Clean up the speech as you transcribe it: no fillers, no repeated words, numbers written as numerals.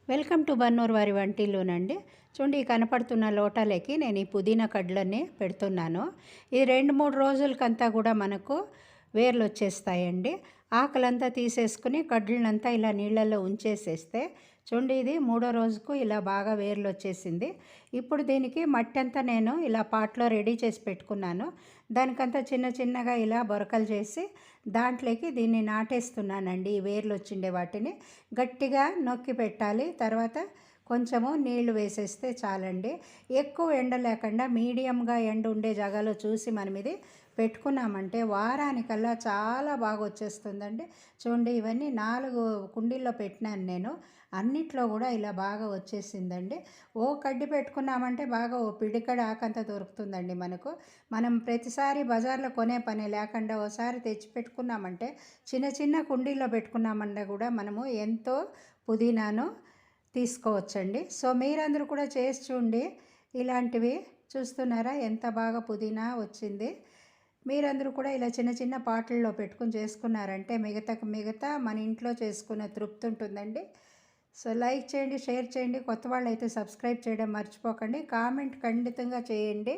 Welcome to Bannur వారి వంటిల్లోనండి. చూడండి, ఈ కనపడుతున్న లోటాలకి నేను ఈ పుదీనా కడ్లన్నీ పెడుతున్నాను. ఈ 2-3 రోజులకంతా కూడా మనకు వేర్లు వచ్చేస్తాయండి. ఆకులంతా తీసేసుకుని కడ్లనంతా ఇలా నీళ్ళల్లో ఉంచేసేస్తే చూడండి, ఇది 3వ రోజుకు ఇలా బాగా వేర్లు వచ్చేసింది. ఇప్పుడు దీనికి మట్టి అంతా నేను ఇలా పాట్లో రెడీ చేసి పెట్టుకున్నాను. దానికంతా చిన్న చిన్నగా ఇలా బొరకలు చేసి దాంట్లోకి దీన్ని నాటేస్తున్నానండి. ఈ వేర్లు వచ్చిండే వాటిని గట్టిగా నొక్కి పెట్టాలి. తర్వాత కొంచెము నీళ్లు వేసేస్తే చాలండి. ఎక్కువ ఎండ లేకుండా మీడియంగా ఎండ ఉండే జాగాలో చూసి మనం ఇది పెట్టుకున్నామంటే వారానికల్లా చాలా బాగా వచ్చేస్తుందండి. చూడండి, ఇవన్నీ 4 కుండీల్లో పెట్టినాను నేను. అన్నిట్లో కూడా ఇలా బాగా వచ్చేసిందండి. ఓ కడ్డి పెట్టుకున్నామంటే బాగా ఓ పిడికడ ఆకంతా దొరుకుతుందండి మనకు. మనం ప్రతిసారి బజార్లో కొనే పని లేకుండా ఓసారి తెచ్చి పెట్టుకున్నామంటే చిన్న చిన్న కుండీల్లో పెట్టుకున్నామంటే కూడా మనము ఎంతో పుదీనాను తీసుకోవచ్చండి. సో మీరందరూ కూడా చేసి చూడండి. ఇలాంటివి చూస్తున్నారా ఎంత బాగా పుదీనా వచ్చింది. మీరందరూ కూడా ఇలా చిన్న చిన్న పాటల్లో పెట్టుకుని చేసుకున్నారంటే మిగతా మన ఇంట్లో చేసుకున్న తృప్తి ఉంటుందండి. సో లైక్ చేయండి, షేర్ చేయండి. కొత్త వాళ్ళు అయితే సబ్స్క్రైబ్ చేయడం మర్చిపోకండి. కామెంట్ ఖండితంగా చేయండి.